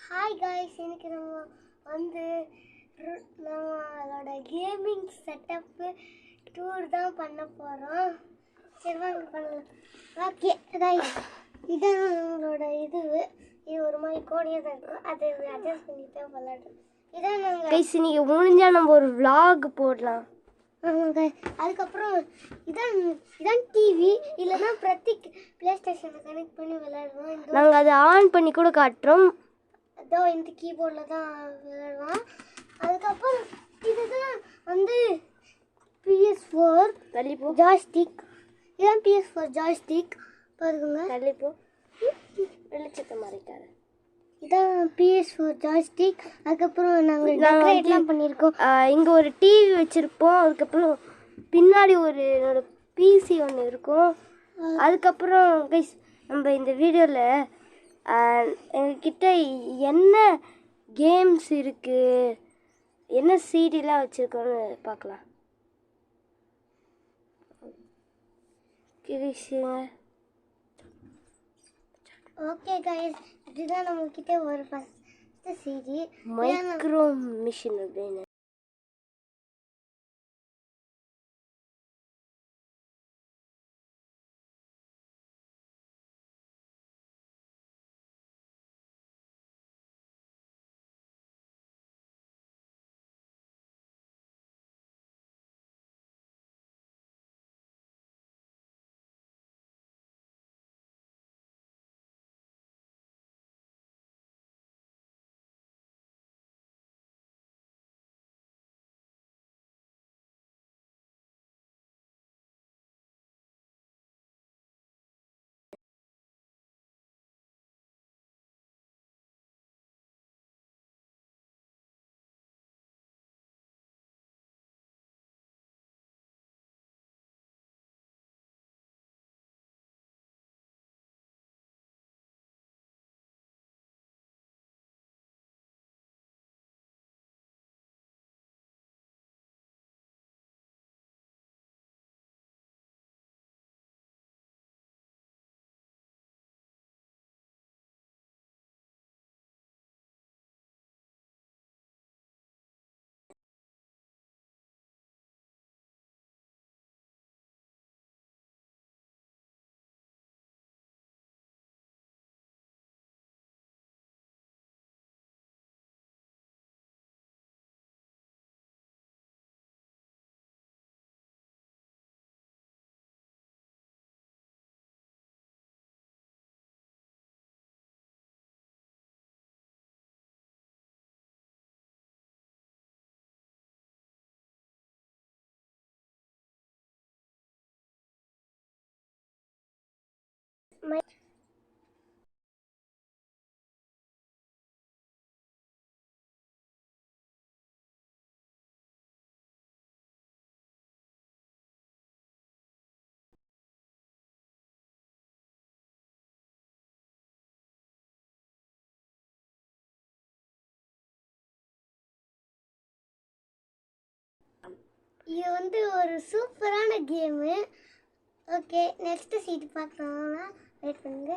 Hi guys, இன்னைக்கு நம்ம வந்து நம்மளோட கேமிங் செட்டப்பு டூர் தான் பண்ண போகிறோம். சரி வாங்க பண்ணலாம். ஓகே காய்ஸ், இதான் நம்மளோட இது ஒரு மாதிரி கோடியாக தான் இருக்கும். அதை அட்ஜஸ்ட் பண்ணிட்டு விளாடுறோம். இதான் நாங்கள் கைஸ் இன்னைக்கு முடிஞ்சா நம்ம ஒரு vlog போடலாம். ஆமாங்க. அதுக்கப்புறம் இதான் டிவி, இல்லைன்னா பிரத்திக் ப்ளே ஸ்டேஷனை கனெக்ட் பண்ணி விளையாடுவோம். நாங்கள் அதை ஆன் பண்ணி கூட காட்டுறோம். அதோ இந்த கீபோர்டில் தான் விளையாடுவோம். அதுக்கப்புறம் இதுதான் வந்து PS4 தள்ளிப்போ ஜாய்ஸ்டிக். இதுதான் PS4 ஜாய்ஸ்டிக். பாருங்க, தள்ளிப்போ வெளிச்சத்தை மாறிட்டாரு. இதான் PS4 ஜாய்ஸ்டிக். அதுக்கப்புறம் நாங்கள் டெக்கரேட்லாம் பண்ணியிருக்கோம். இங்கே ஒரு டிவி வச்சுருப்போம். அதுக்கப்புறம் பின்னாடி என்னோட பிசி ஒன்று இருக்கும். அதுக்கப்புறம் கைஸ் நம்ம இந்த வீடியோவில் எங்ககிட்ட என்ன கேம்ஸ் இருக்குது, என்ன சிடிலாம் வச்சுருக்கோன்னு பார்க்கலாம். கிரிஷுங்க ஓகே கைஸ், இதுதான் நம்மக்கிட்ட ஒரு ஃபஸ்ட்டு சிடி மைக்ரோ மிஷின் அப்படின்னு. இது வந்து ஒரு சூப்பரான கேமு. ஓகே, நெக்ஸ்ட்டு சீட்டு பார்க்கலாம்னா வெயிட் பண்ணுங்க.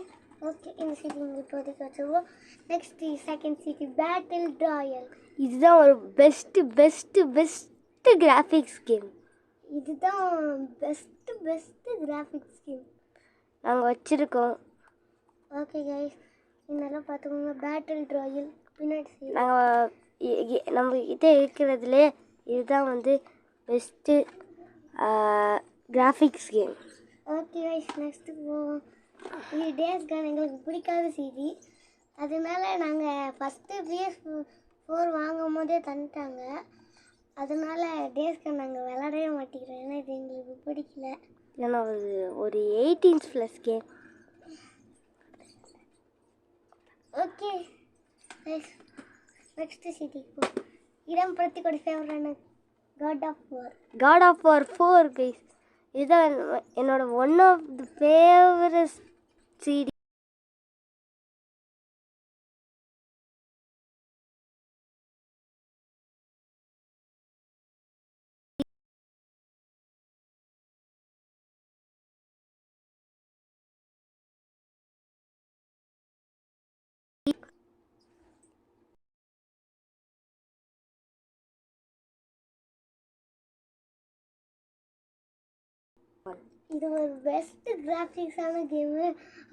ஓகே, இந்த சீட்டு இங்கே இப்போதைக்கு வச்சுருவோம். நெக்ஸ்ட்டு செகண்ட் சீட்டு பேட்டில் ராயல். இதுதான் ஒரு பெஸ்ட்டு கிராஃபிக்ஸ் கேம். இதுதான் பெஸ்ட்டு கிராஃபிக்ஸ் கேம் நாங்கள் வச்சுருக்கோம். ஓகே கைஸ், இதெல்லாம் பார்த்துக்கோங்க. பேட்டில் ராயல் பின்னாடி சீட். நாங்கள் நம்மக்கிட்ட இருக்கிறதுலே இதுதான் வந்து best graphics game. Okay guys, next போவோம். இது டேஸ் கன் எங்களுக்கு பிடிக்காத சிடி. அதனால நாங்கள் ஃபஸ்ட்டு PS4 வாங்கும் போதே தந்துட்டாங்க. அதனால டேஸ் கன் நாங்கள் விளாடவே மாட்டேங்கிறோம். ஏன்னா இது எங்களுக்கு பிடிக்கல. ஏன்னா ஒரு 18+ கேம். ஓகே கைஸ், நெக்ஸ்ட்டு சிட்டிக்கு போ. இடம் பிரத்திக்கோட ஃபேவரான God of War 4 கைஸ். இதுதான் என்னோட one of the favourite city. இது ஒரு பெஸ்ட் கிராஃபிக்ஸான கேமு.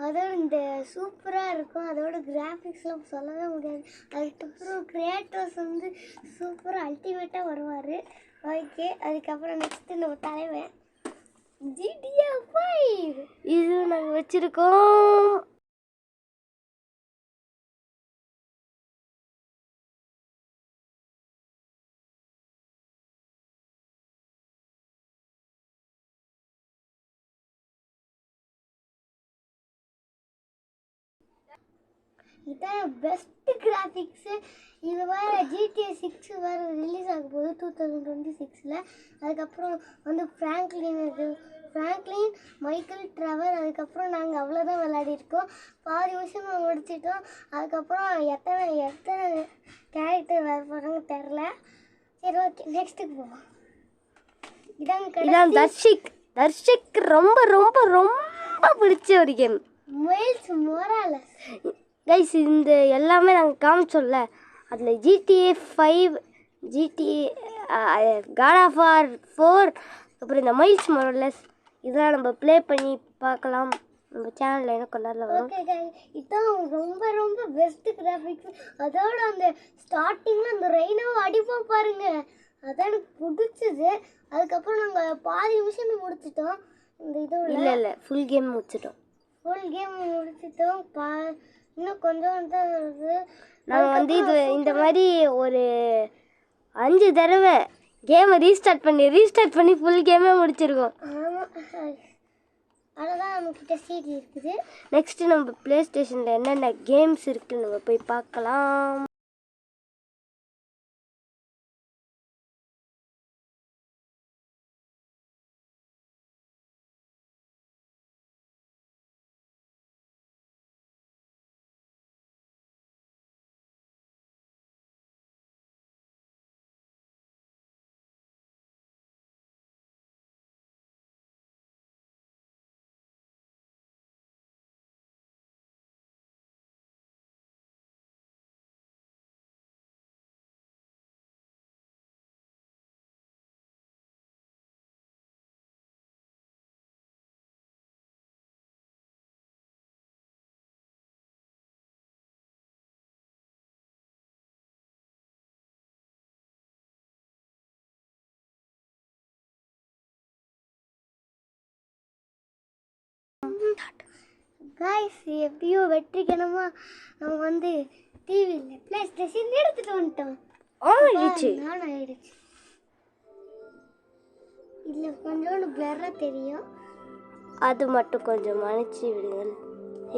அதோட இந்த சூப்பராக இருக்கும். அதோட கிராஃபிக்ஸ்லாம் சொல்லவே முடியாது. அதுக்கப்புறம் கிரியேட்டர்ஸ் வந்து சூப்பராக அல்டிமேட்டாக வருவார். ஓகே, அதுக்கப்புறம் நெக்ஸ்ட்டு நம்ம தலைவன் GTA 5 இது நாங்கள் வச்சுருக்கோம். இதான் பெஸ்ட் கிராஃபிக்ஸு. இது வேறு GTA 6 வேறு ரிலீஸ் ஆக போகுது 2026. அதுக்கப்புறம் வந்து ஃப்ராங்க்லின், மைக்கேல், ட்ரெவர். அதுக்கப்புறம் நாங்கள் அவ்வளோதான் விளையாடிருக்கோம். பாதி விஷயம் முடிச்சிட்டோம். அதுக்கப்புறம் எத்தனை கேரக்டர் வேறு போகிறாங்க தெரில. சரி, ஓகே, நெக்ஸ்ட்டுக்கு போவோம். இதான் தர்ஷிக் ரொம்ப ரொம்ப ரொம்ப பிடிச்ச ஒரு கேம். Miles Morales. கைஸ், இந்த எல்லாமே நாங்கள் காமிச்சோம்ல, அதில் GTA 5, God of War 4, அப்புறம் இந்த மைல்ஸ் மொராலஸ் இதெல்லாம் நம்ம ப்ளே பண்ணி பார்க்கலாம். நம்ம சேனலில் என்ன கொண்டாடல வரும். ஓகே, இதுதான் ரொம்ப ரொம்ப பெஸ்ட் கிராஃபிக்ஸ். அதோட அந்த ஸ்டார்டிங்கில் அந்த ரெய்னாவை அடிப்போம் பாருங்க, அதான் எனக்கு பிடிச்சது. அதுக்கப்புறம் நாங்கள் பாதி நிமிஷம் முடிச்சிட்டோம். இந்த இதோட இல்லை ஃபுல் கேம் முடிச்சிட்டோம். இன்னும் கொஞ்சம் தான் இருக்குது. நாங்கள் வந்து இந்த மாதிரி ஒரு 5 தடவை கேமை ரீஸ்டார்ட் பண்ணி ஃபுல் கேமே முடிச்சிருக்கோம். ஆமாம், அதுதான் நம்மக்கிட்ட CD இருக்குது. நெக்ஸ்ட்டு நம்ம ப்ளே ஸ்டேஷனில் என்னென்ன கேம்ஸ் இருக்குன்னு நம்ம போய் பார்க்கலாம். காய்ஸ், எப்படியோ வெற்றிகரமாக நம்ம வந்து டிவியில் ப்ளே ஸ்டேஷன் எடுத்துகிட்டு வந்துட்டோம். நானும் ஆயிடுச்சு. இதில் கொஞ்சோண்டு பிளராக தெரியும். அது மட்டும் கொஞ்சம் மன்னிச்சு விடுங்கள்.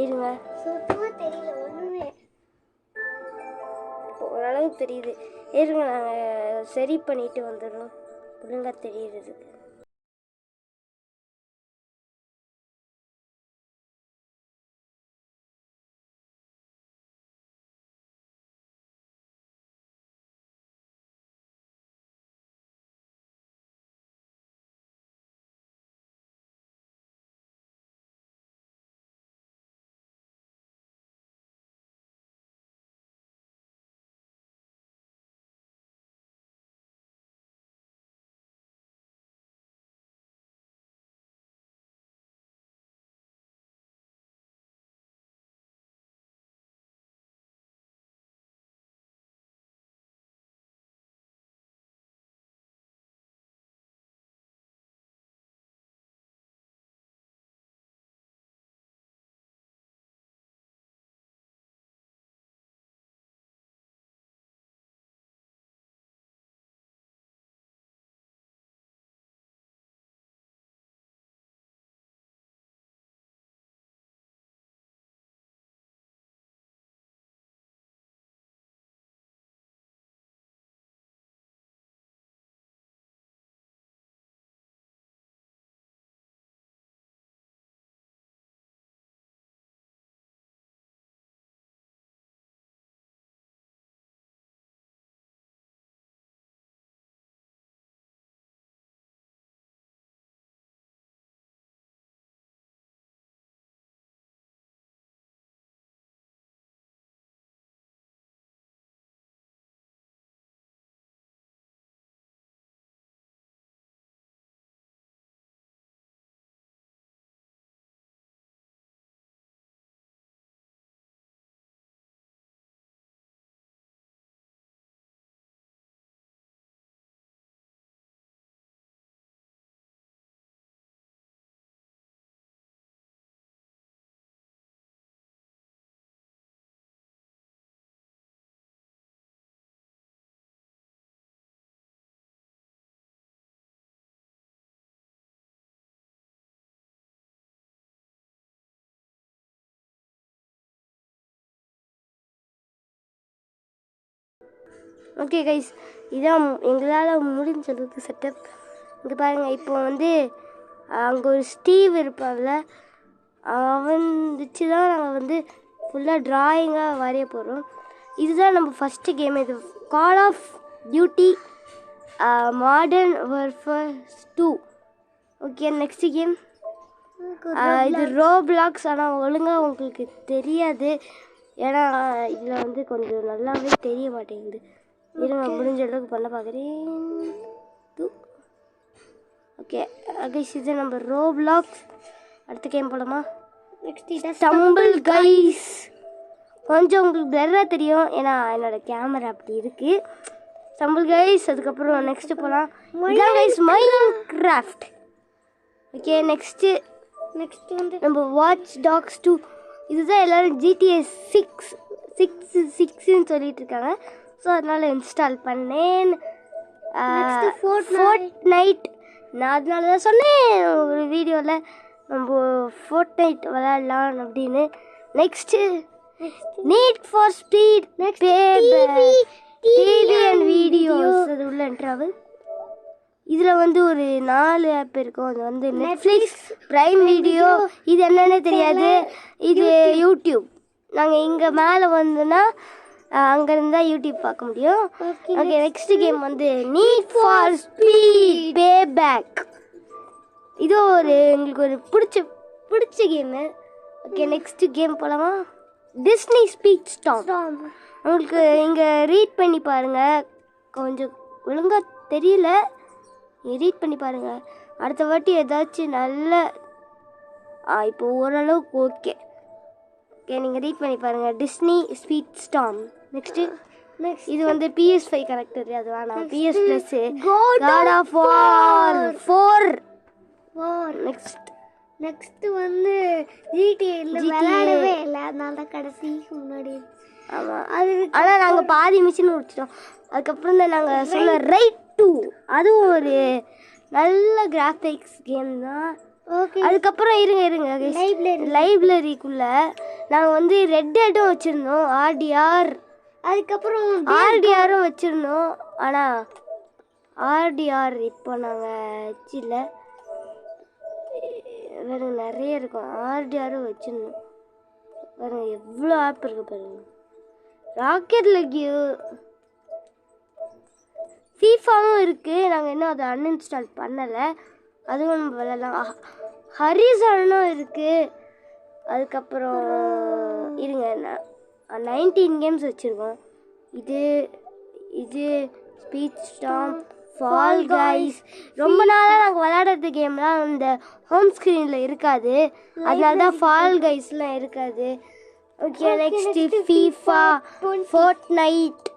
இருங்க, சுத்தமாக தெரியல ஒன்றுமே. ஓரளவுக்கு தெரியுது. இருங்க, நாங்கள் சரி பண்ணிட்டு வந்துடுறோம் ஒழுங்காக தெரியுறதுக்கு. ஓகே கைஸ், இதான் எங்களால் முடிஞ்சளவுக்கு செட்டப். இங்கே பாருங்கள், இப்போ வந்து அங்கே ஒரு ஸ்டீவ் இருப்பான்ல, அவன் வச்சு தான் நாங்கள் வந்து ஃபுல்லாக ட்ராயிங்காக வரைய போகிறோம். இதுதான் நம்ம ஃபஸ்ட்டு கேம். இது Call of Duty Modern Warfare 2. Okay, next game இது ரோப்ளாக்ஸ். ஆனால் ஒழுங்காக உங்களுக்கு தெரியாது, ஏன்னா இதில் வந்து கொஞ்சம் நல்லாவே தெரிய மாட்டேங்குது. இருங்க, முடிஞ்ச அளவுக்கு பண்ண பார்க்குறேன். ஓகே கைஸ், இது நம்ம ரோப்ளாக்ஸ். அடுத்த கேம் போலாமா? Next stumble guys. கொஞ்சம் உங்களுக்கு பிளராக தெரியும், ஏன்னா என்னோடய கேமரா அப்படி இருக்குது. Stumble guys. அதுக்கப்புறம் நெக்ஸ்ட்டு போகலாம். இதான் கைஸ் மைன்கிராஃப்ட். ஓகே, நெக்ஸ்ட்டு வந்து நம்ம வாட்ச் டாக்ஸ் 2. இதுதான் எல்லோரும் GTA 6ன்னு சொல்லிட்டு இருக்காங்க. ஸோ அதனால் இன்ஸ்டால் பண்ணேன். ஃபோர்ட்நைட். நான் அதனால தான் சொன்னேன் ஒரு வீடியோவில் நம்ம ஃபோர்ட்நைட் விளையாடலாம் அப்படின்னு. Next NEET for speed TV and videos. அது உள்ள என்ட்ராவு. இதில் வந்து ஒரு 4 ஆப் இருக்கும். அது வந்து நெட்ஃப்ளிக்ஸ், ப்ரைம் வீடியோ, இது என்னன்னே தெரியாது. இது யூடியூப். நாங்கள் இங்கே மேலே வந்தோன்னா அங்கேருந்து தான் யூடியூப் பார்க்க முடியும். ஓகே, நெக்ஸ்ட் கேம் வந்து need for speed pay back. இது ஒரு எங்களுக்கு ஒரு பிடிச்ச கேமு. ஓகே, நெக்ஸ்ட் கேம் போகலாமா? Disney speed storm. உங்களுக்கு இங்கே ரீட் பண்ணி பாருங்கள். கொஞ்சம் ஒழுங்காக தெரியல, ரீட் பண்ணி பாருங்கள். அடுத்த வாட்டி ஏதாச்சும் நல்ல இப்போ ஓரளவுக்கு ஓகே. ஓகே, நீங்கள் ரீட் பண்ணி பாருங்கள். Disney speed storm. நெக்ஸ்ட்டு இது வந்து PS5 கரெக்டர். அது வேணாம், PS Plus God of War 4. Next வந்து GTA விளையாடவே இல்லை, அதனால தான் கடைசிக்கு முன்னாடி. ஆமாம், அது ஆனால் நாங்கள் பாதி மிஷின் முடிச்சிட்டோம். அதுக்கப்புறம் தான் நாங்கள் சொன்ன ரைட் 2. அதுவும் ஒரு நல்ல கிராஃபிக்ஸ் கேம் தான். ஓகே, அதுக்கப்புறம் இருங்க லைப்ரரிக்குள்ளே நாங்கள் வந்து ரெட் டெட்டும் வச்சுருந்தோம், RDR. அதுக்கப்புறம் RDRும் வச்சுருந்தோம். ஆனால் RDR இப்போ நாங்கள் வச்சில்ல, வேறு நிறைய இருக்கும். RDRும் வச்சுருந்தோம். வேறு எவ்வளோ ஆப் இருக்குது பாருங்க. ராக்கெட் லெக்யூ, ஃபீஃபாவும் இருக்குது. நாங்கள் இன்னும் அதை அன்இன்ஸ்டால் பண்ணலை, அதுவும் நம்ம விளையாடலாம். ஹரிசானும் இருக்குது. அதுக்கப்புறம் இருங்க, 19 கேம்ஸ் வச்சுருக்கோம். இது ஸ்பீட் ஸ்டார்ம், ஃபால் கைஸ். ரொம்ப நாளாக நாங்கள் விளையாடுறது கேம்லாம் இந்த ஹோம் ஸ்க்ரீனில் இருக்காது, அதனால தான் ஃபால் கைஸ்லாம் இருக்காது. Okay, next FIFA, Fortnite.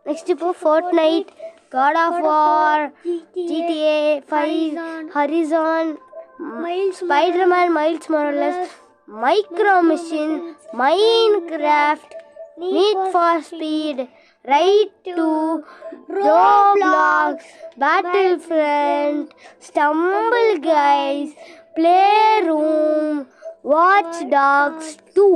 Next இப்போ Fortnite, God of War, GTA 5, Horizon, Spider-Man, Miles Morales, Micro Machine, Minecraft, Need for Speed, Ride 2, Roblox, Battlefront, Stumble Guys, Playroom, Watch Dogs 2.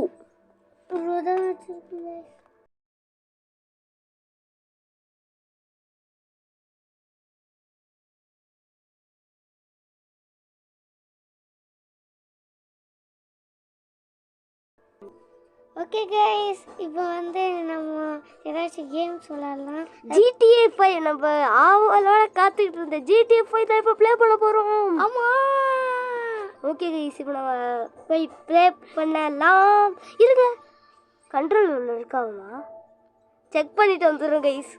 Okay guys, இப்போ வந்து நம்ம ஏதாச்சும் games விளையாடலாம். GTA 5 நம்ம ஆவலோட காத்துக்கிட்டு இருந்த GTA 5 தான் இப்போ ப்ளே பண்ண போகிறோம். ஆமாம். ஓகே கைஸ், இப்போ நம்ம போய் ப்ளே பண்ணலாம். இருங்க, கண்ட்ரோல் ஒன்று இருக்காமா செக் பண்ணிட்டு வந்துடுறோம் கைஸ்.